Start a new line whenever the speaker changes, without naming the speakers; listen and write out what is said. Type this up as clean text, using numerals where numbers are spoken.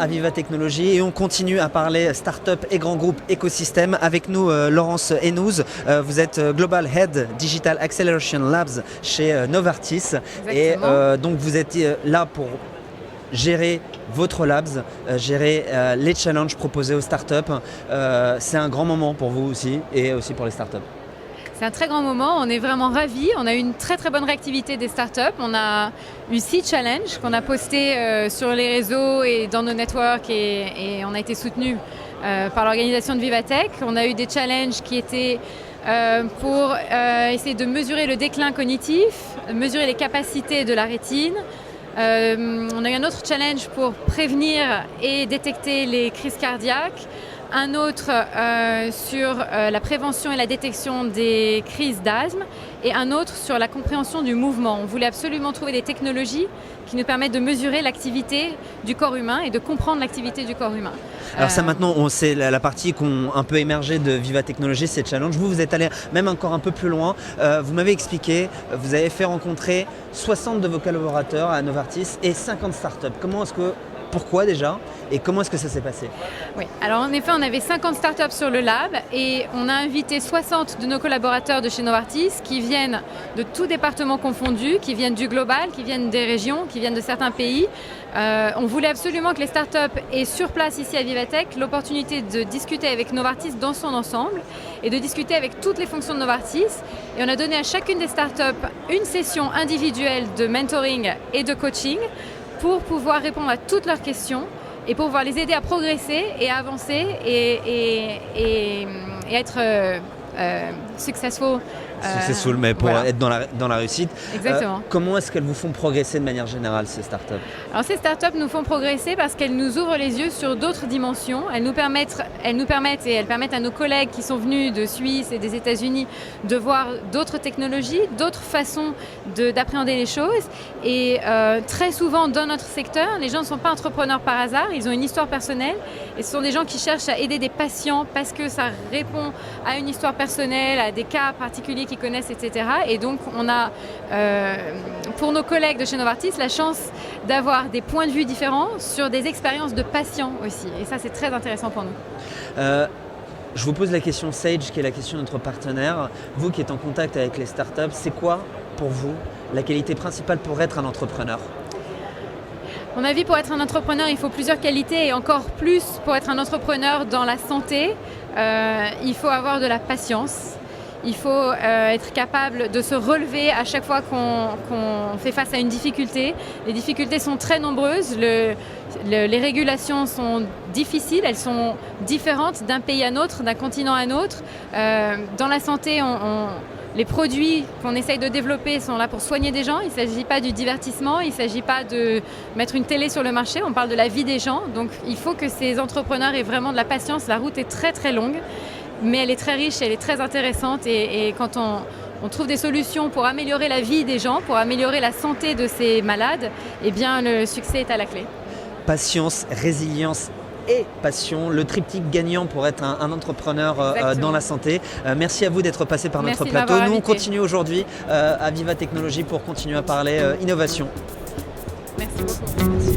Aviva Technologies et on continue à parler start-up et grands groupes écosystèmes. Avec nous, Laurence Henouz, vous êtes Global Head Digital Acceleration Labs chez Novartis.
Exactement.
Et donc vous êtes là pour gérer votre labs, gérer les challenges proposés aux startups. C'est un grand moment pour vous aussi et aussi pour les startups.
C'est un très grand moment, on est vraiment ravis. On a eu une très très bonne réactivité des startups. On a eu 6 challenges qu'on a postés sur les réseaux et dans nos networks et on a été soutenus par l'organisation de Vivatech. On a eu des challenges qui étaient pour essayer de mesurer le déclin cognitif, mesurer les capacités de la rétine. On a eu un autre challenge pour prévenir et détecter les crises cardiaques. Un autre sur la prévention et la détection des crises d'asthme et un autre sur la compréhension du mouvement. On voulait absolument trouver des technologies qui nous permettent de mesurer l'activité du corps humain et de comprendre l'activité du corps humain.
Alors ça maintenant, c'est la partie qu'on un peu émergé de Viva Technologies, c'est Challenge. Vous êtes allé même encore un peu plus loin. Vous m'avez expliqué, vous avez fait rencontrer 60 de vos collaborateurs à Novartis et 50 startups. Pourquoi déjà et comment est-ce que ça s'est passé?
Oui, alors en effet, on avait 50 startups sur le lab et on a invité 60 de nos collaborateurs de chez Novartis qui viennent de tous départements confondus, qui viennent du global, qui viennent des régions, qui viennent de certains pays. On voulait absolument que les startups aient sur place ici à Vivatech l'opportunité de discuter avec Novartis dans son ensemble et de discuter avec toutes les fonctions de Novartis. Et on a donné à chacune des startups une session individuelle de mentoring et de coaching pour pouvoir répondre à toutes leurs questions et pour pouvoir les aider à progresser et à avancer et être successful.
Successful, mais pour être dans la réussite.
Exactement.
Comment est-ce qu'elles vous font progresser de manière générale, ces startups?
Alors ces startups nous font progresser parce qu'elles nous ouvrent les yeux sur d'autres dimensions. Elles nous permettent et elles permettent à nos collègues qui sont venus de Suisse et des États-Unis de voir d'autres technologies, d'autres façons d'appréhender les choses. Et très souvent dans notre secteur, les gens ne sont pas entrepreneurs par hasard, ils ont une histoire personnelle et ce sont des gens qui cherchent à aider des patients parce que ça répond à une histoire personnelle, à des cas particuliers qu'ils connaissent, etc. Et donc on a, pour nos collègues de chez Novartis, la chance d'avoir des points de vue différents sur des expériences de patients aussi. Et ça, c'est très intéressant pour nous.
Je vous pose la question Sage, qui est la question de notre partenaire. Vous qui êtes en contact avec les startups, c'est quoi pour vous la qualité principale pour être un entrepreneur?
À mon avis, pour être un entrepreneur, il faut plusieurs qualités et encore plus pour être un entrepreneur dans la santé. Il faut avoir de la patience. Il faut être capable de se relever à chaque fois qu'on fait face à une difficulté. Les difficultés sont très nombreuses, les régulations sont difficiles, elles sont différentes d'un pays à un autre, d'un continent à un autre. Dans la santé, les produits qu'on essaye de développer sont là pour soigner des gens. Il ne s'agit pas du divertissement, il ne s'agit pas de mettre une télé sur le marché, on parle de la vie des gens. Donc il faut que ces entrepreneurs aient vraiment de la patience, la route est très très longue. Mais elle est très riche, elle est très intéressante et quand on trouve des solutions pour améliorer la vie des gens, pour améliorer la santé de ces malades, eh bien le succès est à la clé.
Patience, résilience et passion, le triptyque gagnant pour être un entrepreneur dans la santé. Merci à vous d'être passé par notre plateau. Nous on continue aujourd'hui à Viva Technologies pour continuer à parler innovation.
Merci beaucoup.